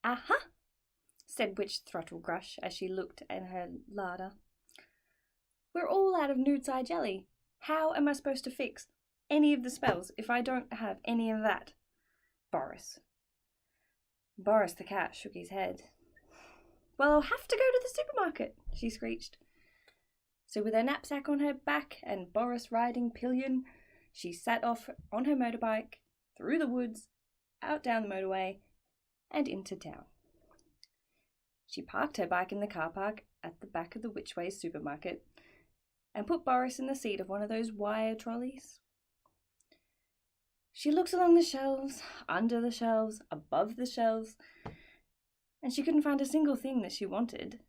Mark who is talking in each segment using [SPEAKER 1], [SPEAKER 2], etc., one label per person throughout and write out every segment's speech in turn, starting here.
[SPEAKER 1] "Aha!" said Witch Thruttlegrush as she looked in her larder. "We're all out of newt's eye jelly. How am I supposed to fix any of the spells if I don't have any of that?" Boris the cat shook his head. "Well, I'll have to go to the supermarket," she screeched. So with her knapsack on her back and Boris riding pillion, she set off on her motorbike, through the woods, out down the motorway, and into town. She parked her bike in the car park at the back of the Witchways supermarket and put Boris in the seat of one of those wire trolleys. She looked along the shelves, under the shelves, above the shelves, and she couldn't find a single thing that she wanted.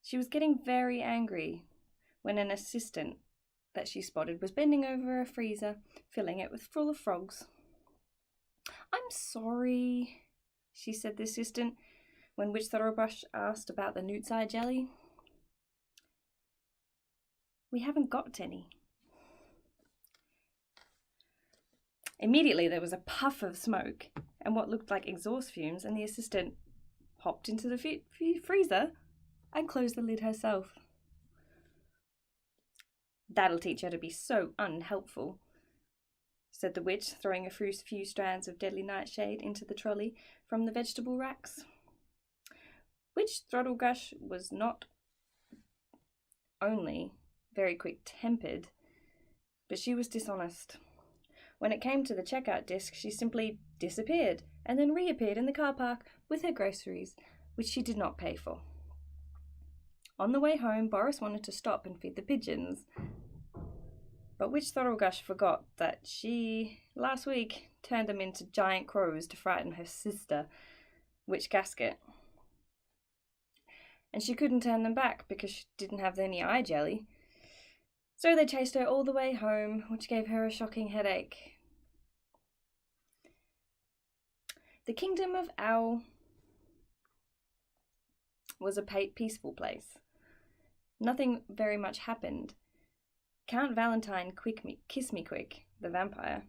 [SPEAKER 1] She was getting very angry when an assistant that she spotted was bending over a freezer, filling it full of frogs. "I'm sorry," she said to the assistant when Witch Thruttlegrush asked about the newt's eye jelly. "We haven't got any." Immediately there was a puff of smoke and what looked like exhaust fumes, and the assistant hopped into the freezer and closed the lid herself. "That'll teach her to be so unhelpful," said the witch, throwing a few strands of deadly nightshade into the trolley from the vegetable racks. Witch Thruttlegrush was not only very quick-tempered, but she was dishonest. When it came to the checkout disc, she simply disappeared and then reappeared in the car park with her groceries, which she did not pay for. On the way home, Boris wanted to stop and feed the pigeons, but Witch Thruttlegrush forgot that she, last week, turned them into giant crows to frighten her sister, Witch Gasket. And she couldn't turn them back because she didn't have any eye jelly. So they chased her all the way home, which gave her a shocking headache. The kingdom of Owl was a peaceful place. Nothing very much happened. Count Valentine Kiss Me Quick, the vampire,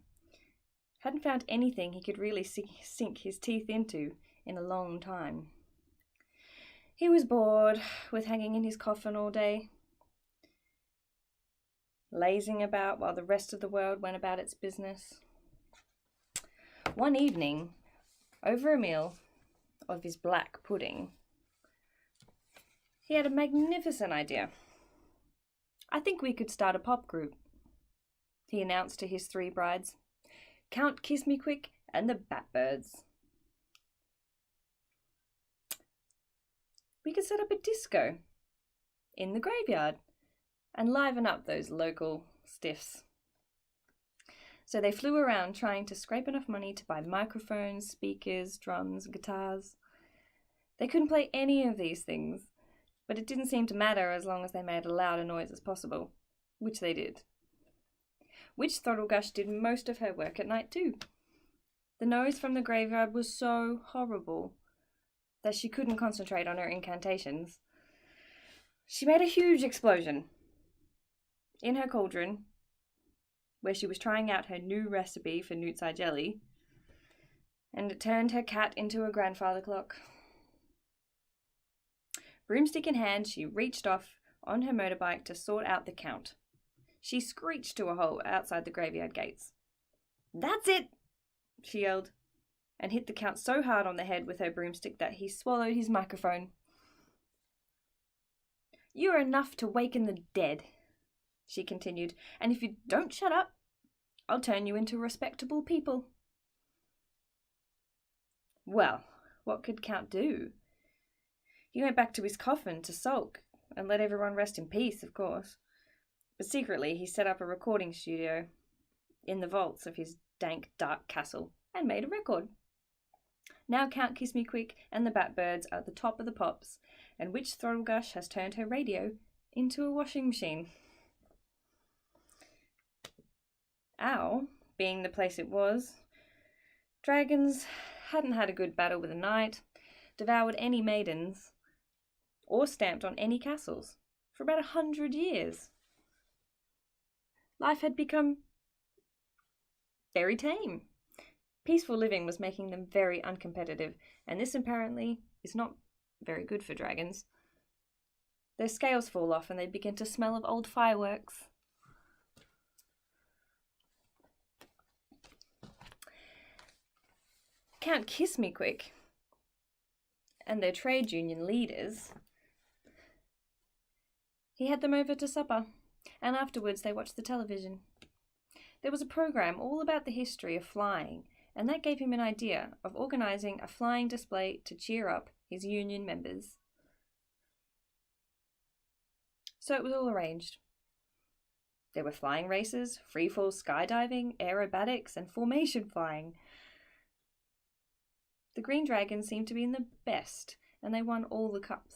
[SPEAKER 1] hadn't found anything he could really sink his teeth into in a long time. He was bored with hanging in his coffin all day, lazing about while the rest of the world went about its business. One evening, over a meal of his black pudding, he had a magnificent idea. "I think we could start a pop group," he announced to his 3 brides, Count Kiss Me Quick and the Batbirds. "We could set up a disco in the graveyard and liven up those local stiffs." So they flew around trying to scrape enough money to buy microphones, speakers, drums, guitars. They couldn't play any of these things, but it didn't seem to matter as long as they made a louder noise as possible, which they did. Witch Thruttlegrush did most of her work at night too. The noise from the graveyard was so horrible that she couldn't concentrate on her incantations. She made a huge explosion in her cauldron, where she was trying out her new recipe for newt's eye jelly, and it turned her cat into a grandfather clock. Broomstick in hand, she reached off on her motorbike to sort out the count. She screeched to a halt outside the graveyard gates. "That's it!" she yelled, and hit the count so hard on the head with her broomstick that he swallowed his microphone. "You're enough to waken the dead," she continued, "and if you don't shut up, I'll turn you into respectable people." Well, what could Count do? He went back to his coffin to sulk and let everyone rest in peace, of course. But secretly he set up a recording studio in the vaults of his dank, dark castle and made a record. Now Count Kiss Me Quick and the Batbirds are at the top of the pops, and Witch Thruttlegrush has turned her radio into a washing machine. Owl, being the place it was, dragons hadn't had a good battle with the night, devoured any maidens, or stamped on any castles for about 100 years. Life had become very tame. Peaceful living was making them very uncompetitive, and this apparently is not very good for dragons. Their scales fall off and they begin to smell of old fireworks. Count Kiss Me Quick and their trade union leaders, he had them over to supper, and afterwards they watched the television. There was a program all about the history of flying, and that gave him an idea of organising a flying display to cheer up his union members. So it was all arranged. There were flying races, freefall skydiving, aerobatics, and formation flying. The green dragons seemed to be in the best, and they won all the cups.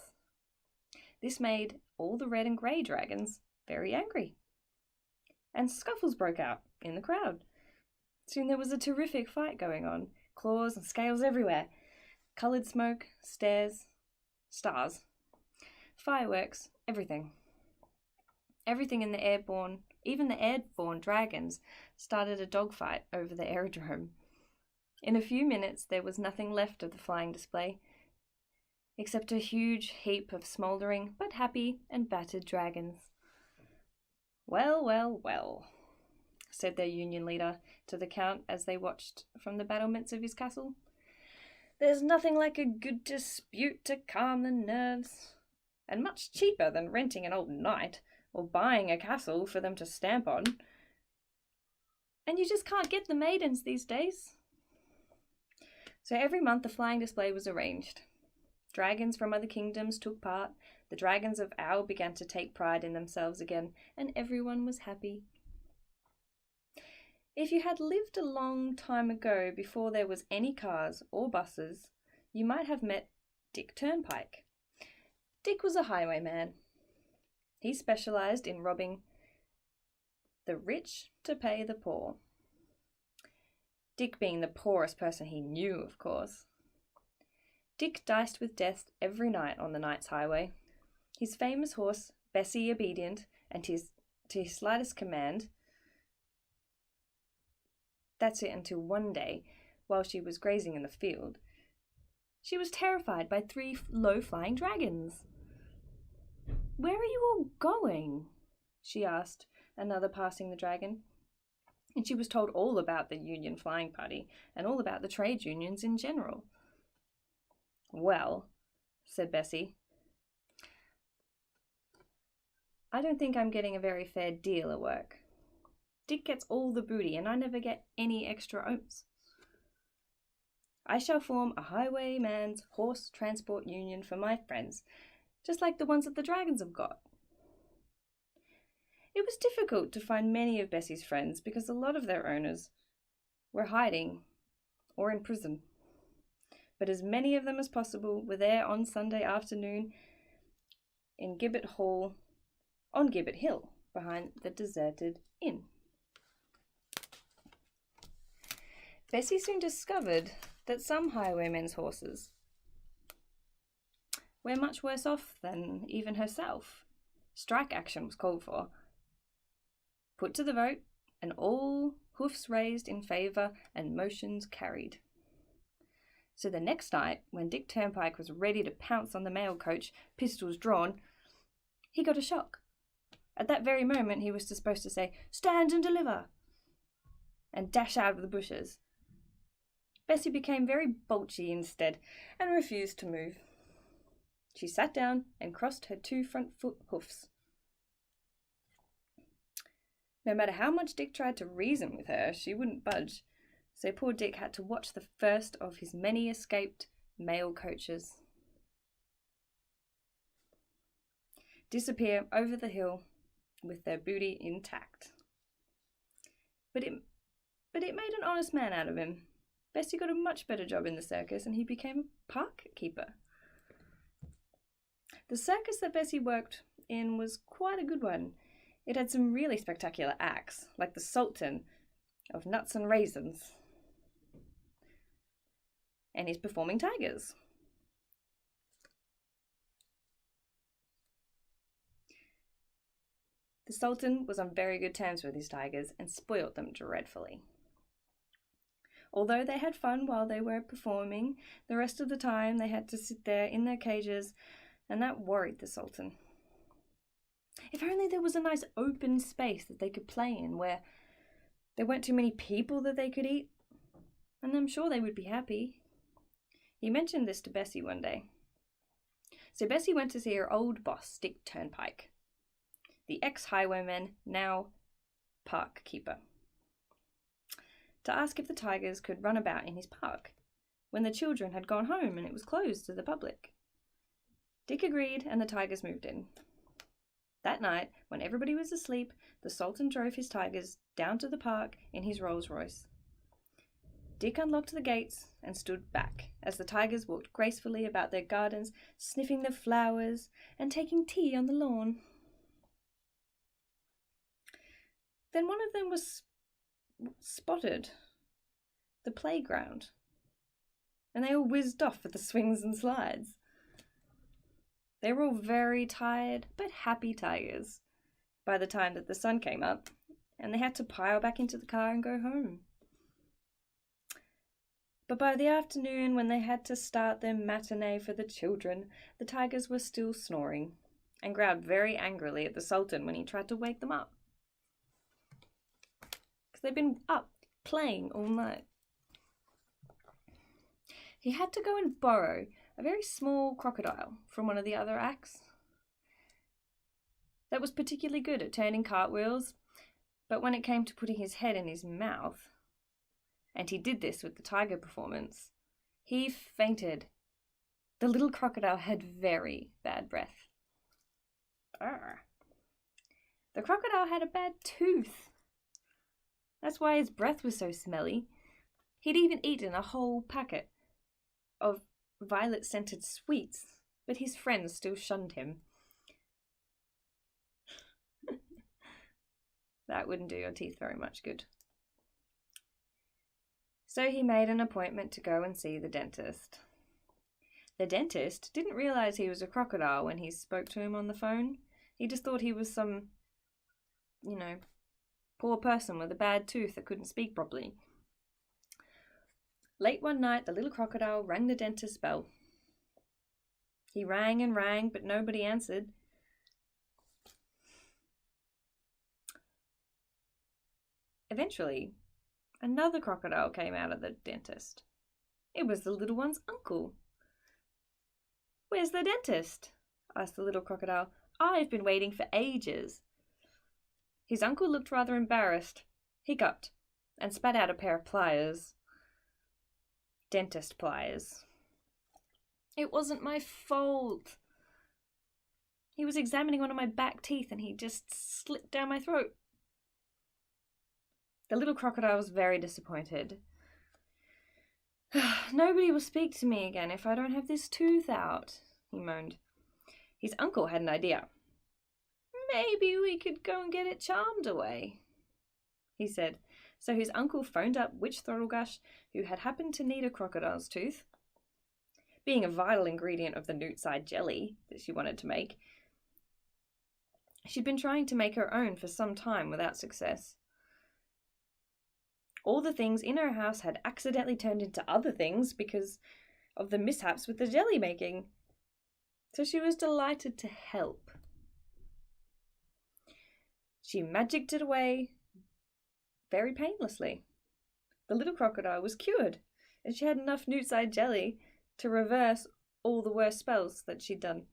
[SPEAKER 1] This made all the red and grey dragons very angry, and scuffles broke out in the crowd. Soon there was a terrific fight going on, claws and scales everywhere, coloured smoke, stars, fireworks, everything. Everything in the airborne, even the airborne dragons, started a dogfight over the aerodrome. In a few minutes there was nothing left of the flying display, except a huge heap of smouldering but happy and battered dragons. Well, well, well, said their union leader to the Count as they watched from the battlements of his castle. There's nothing like a good dispute to calm the nerves, and much cheaper than renting an old knight or buying a castle for them to stamp on. And you just can't get the maidens these days. So every month the flying display was arranged. Dragons from other kingdoms took part, the dragons of Owl began to take pride in themselves again, and everyone was happy. If you had lived a long time ago, before there was any cars or buses, you might have met Dick Turnpike. Dick was a highwayman. He specialised in robbing the rich to pay the poor. Dick being the poorest person he knew, of course. Dick diced with death every night on the night's highway. His famous horse, Bessie obedient, and to his slightest command. That's it until one day, while she was grazing in the field, she was terrified by 3 low-flying dragons. Where are you all going? She asked another passing the dragon. And she was told all about the Union Flying Party and all about the trade unions in general. Well, said Bessie, I don't think I'm getting a very fair deal at work. Dick gets all the booty and I never get any extra oats. I shall form a highwayman's horse transport union for my friends, just like the ones that the dragons have got. It was difficult to find many of Bessie's friends because a lot of their owners were hiding or in prison. But as many of them as possible were there on Sunday afternoon in Gibbet Hall, on Gibbet Hill, behind the deserted inn. Bessie soon discovered that some highwaymen's horses were much worse off than even herself. Strike action was called for. Put to the vote, and all hoofs raised in favour and motions carried. So the next night, when Dick Turnpike was ready to pounce on the mail coach, pistols drawn, he got a shock. At that very moment he was supposed to say, "Stand and deliver," and dash out of the bushes. Bessie became very bulgy instead, and refused to move. She sat down and crossed her 2 front foot hoofs. No matter how much Dick tried to reason with her, she wouldn't budge, so poor Dick had to watch the first of his many escaped mail coaches disappear over the hill with their booty intact. But it made an honest man out of him. Bessie got a much better job in the circus, and he became a park keeper. The circus that Bessie worked in was quite a good one. It had some really spectacular acts, like the Sultan of Nuts and Raisins and his performing tigers. The Sultan was on very good terms with his tigers and spoilt them dreadfully. Although they had fun while they were performing, the rest of the time they had to sit there in their cages, and that worried the Sultan. If only there was a nice open space that they could play in where there weren't too many people that they could eat, and I'm sure they would be happy. He mentioned this to Bessie one day. So Bessie went to see her old boss, Dick Turnpike, the ex-highwayman, now park keeper, to ask if the tigers could run about in his park when the children had gone home and it was closed to the public. Dick agreed and the tigers moved in. That night, when everybody was asleep, the Sultan drove his tigers down to the park in his Rolls-Royce. Dick unlocked the gates and stood back as the tigers walked gracefully about their gardens, sniffing the flowers and taking tea on the lawn. Then one of them was spotted the playground, and they all whizzed off with the swings and slides. They were all very tired but happy tigers by the time that the sun came up, and they had to pile back into the car and go home. But by the afternoon, when they had to start their matinee for the children, the tigers were still snoring and growled very angrily at the Sultan when he tried to wake them up, because they'd been up playing all night. He had to go and borrow a very small crocodile from one of the other acts that was particularly good at turning cartwheels, but when it came to putting his head in his mouth, and he did this with the tiger performance, he fainted. The little crocodile had very bad breath. Arr. The crocodile had a bad tooth. That's why his breath was so smelly. He'd even eaten a whole packet of violet-scented sweets, but his friends still shunned him. That wouldn't do your teeth very much good. So he made an appointment to go and see the dentist. The dentist didn't realize he was a crocodile when he spoke to him on the phone. He just thought he was some, poor person with a bad tooth that couldn't speak properly. Late one night, the little crocodile rang the dentist's bell. He rang and rang, but nobody answered. Eventually, another crocodile came out of the dentist. It was the little one's uncle. "Where's the dentist?" asked the little crocodile. "I've been waiting for ages." His uncle looked rather embarrassed, hiccuped, and spat out a pair of pliers. Dentist pliers. "It wasn't my fault. He was examining one of my back teeth and he just slipped down my throat." The little crocodile was very disappointed. "Nobody will speak to me again if I don't have this tooth out," he moaned. His uncle had an idea. "Maybe we could go and get it charmed away," he said. So his uncle phoned up Witch Throttlegush, who had happened to need a crocodile's tooth, being a vital ingredient of the newtside jelly that she wanted to make. She'd been trying to make her own for some time without success. All the things in her house had accidentally turned into other things because of the mishaps with the jelly making. So she was delighted to help. She magicked it away very painlessly. The little crocodile was cured, and she had enough newtside jelly to reverse all the worst spells that she'd done.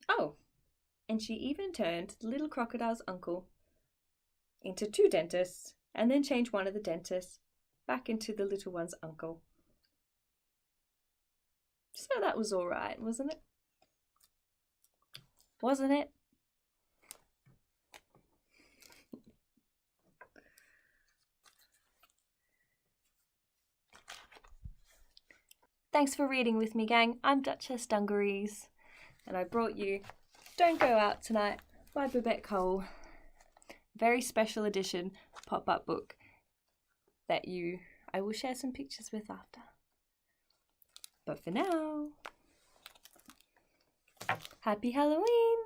[SPEAKER 1] Oh, and she even turned the little crocodile's uncle into two dentists, and then changed one of the dentists back into the little one's uncle. So that was all right, wasn't it? Wasn't it? Thanks for reading with me, gang. I'm Duchess Dungarees, and I brought you Don't Go Out Tonight by Babette Cole. Very special edition pop-up book that I will share some pictures with after. But for now, happy Halloween!